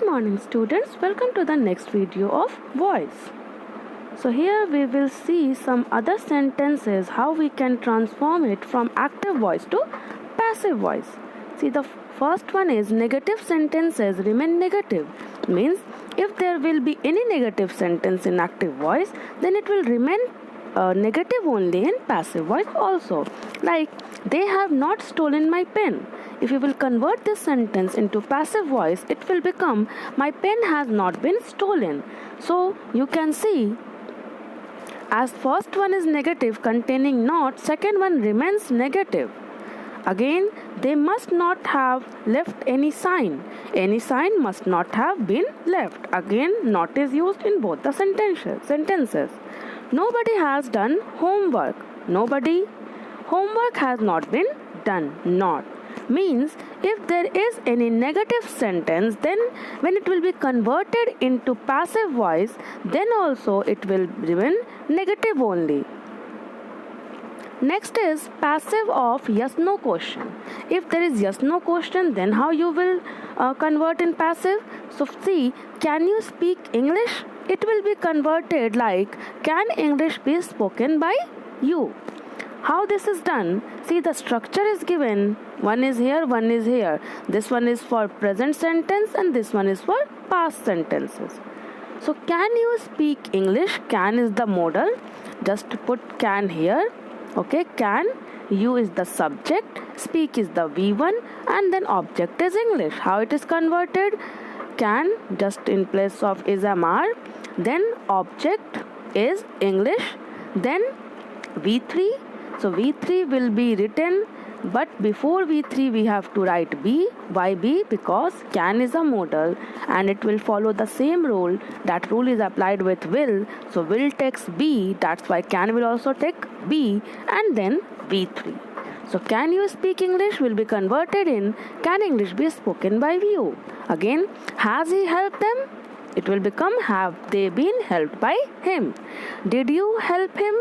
morning students, welcome to the next video of voice. So here we will see some other sentences, how we can transform it from active voice to passive voice. See, the first one is negative sentences remain negative. Means if there will be any negative sentence in active voice, then it will remain negative only in passive voice also. Like, they have not stolen my pen. If you will convert this sentence into passive voice, it will become my pen has not been stolen. So you can see, as first one is negative containing not, second one remains negative. Again, they must not have left any sign. Any sign must not have been left. Again, not is used in both the sentences. Nobody has done homework. Homework has not been done. Not means if there is any negative sentence, then when it will be converted into passive voice, then also it will remain negative only. Next is passive of yes no question. If there is yes no question, then how you will convert in passive? So see, can you speak English? It will be converted like, can English be spoken by you? How this is done? See, the structure is given. One is here, one is here. This one is for present sentence and this one is for past sentences. So can you speak English? Can is the modal. Just put can here. Okay, can, you is the subject, speak is the V1 and then object is English. How it is converted? Can just in place of is MR, then object is English, then V3. So V3 will be written, but before V3 we have to write B. Why B? Because can is a modal and it will follow the same rule. That rule is applied with will. So will takes B, that's why can will also take B and then V3. So can you speak English will be converted in can English be spoken by you. Again, has he helped them? It will become have they been helped by him. Did you help him?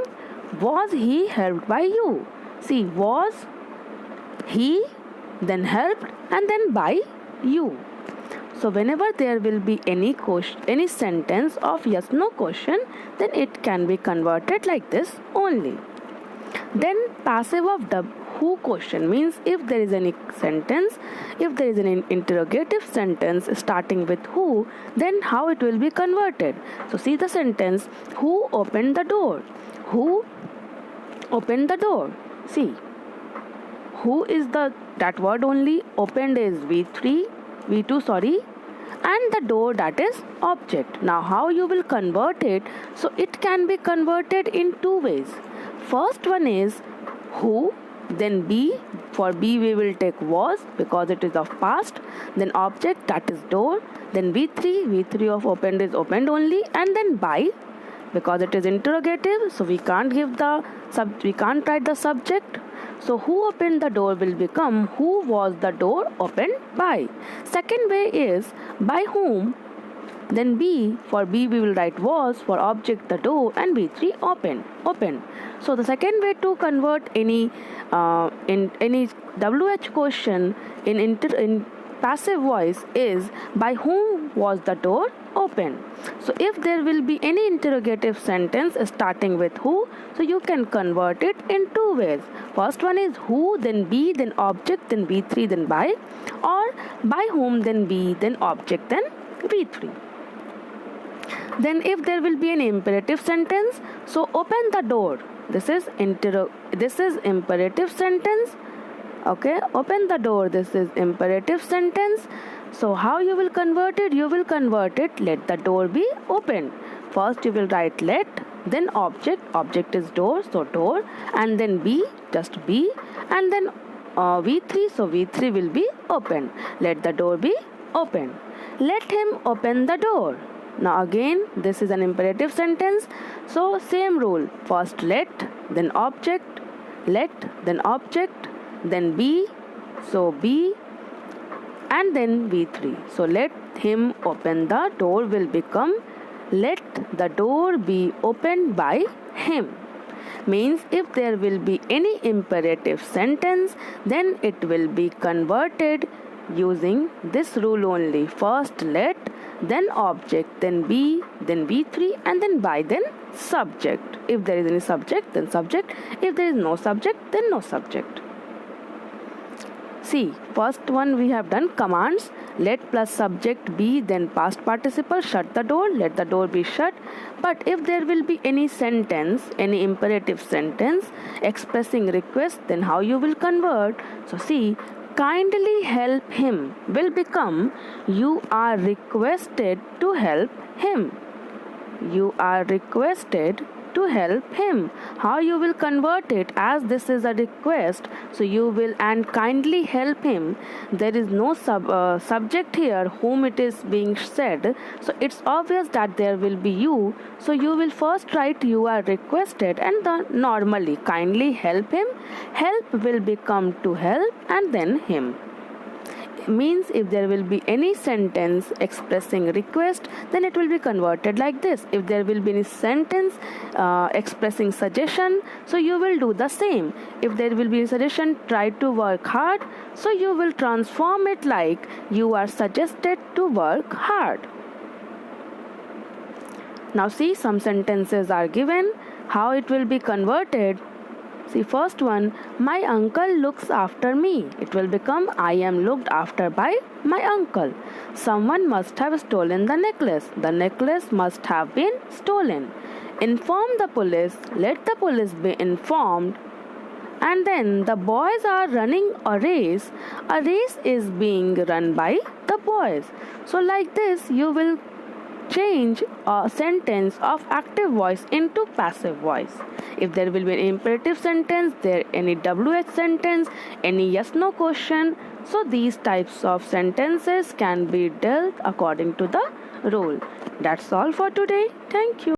Was he helped by you? See, was he, then helped and then by you. So whenever there will be any sentence of yes no question, then it can be converted like this only. Then passive of the who question means if there is any sentence, if there is an interrogative sentence starting with who, then how it will be converted. So see the sentence, who opened the door? Who opened the door? See, who is that word only, opened is V2 and the door, that is object. Now how you will convert it? So it can be converted in two ways. First one is who, then B. For B we will take was because it is of past, then object, that is door, then V3 of opened is opened only, and then by because it is interrogative, so we can't write the subject. So who opened the door will become who was the door opened by. Second way is by whom, then B. For B we will write was, for object the door, and V3 opened. So the second way to convert any WH question in passive voice is by whom was the door opened. So if there will be any interrogative sentence starting with who, so you can convert it in two ways. First one is who, then B, then object, then V3, then by, or by whom, then B, then object, then V3. Then if there will be an imperative sentence, so open the door. This is imperative sentence. Okay, open the door. This is imperative sentence. So how you will convert it? You will convert it, let the door be opened. First you will write let, then object is door, so door, and then B, just B, and then V3, so V3 will be opened. Let the door be opened. Let him open the door. Now again, this is an imperative sentence, so same rule. First let, then object, let, then object, then B, so B, and then V3. So let him open the door will become let the door be opened by him. Means if there will be any imperative sentence, then it will be converted using this rule only. First let, then object, then be, then V3, and then by, then subject. If there is any subject, then subject. If there is no subject, then no subject. See, first one we have done commands. Let plus subject be, then past participle, shut the door, let the door be shut. But if there will be any sentence, any imperative sentence expressing request, then how you will convert? So see, kindly help him will become you are requested to help him. You are requested to help him. How you will convert it? As this is a request, so you will and kindly help him. There is no subject here whom it is being said, so it's obvious that there will be you. So you will first write you are requested, and then normally kindly help him. Help will become to help and then him. Means if there will be any sentence expressing request, then it will be converted like this. If there will be any sentence expressing suggestion, so you will do the same. If there will be a suggestion, try to work hard, so you will transform it like you are suggested to work hard. Now see, some sentences are given. How it will be converted? See, first one, my uncle looks after me. It will become I am looked after by my uncle. Someone must have stolen the necklace. The necklace must have been stolen. Inform the police. Let the police be informed. And then the boys are running a race. A race is being run by the boys. So like this, you will change a sentence of active voice into passive voice. If there will be an imperative sentence, there any WH sentence, any yes no question, so these types of sentences can be dealt according to the rule. That's all for today. Thank you.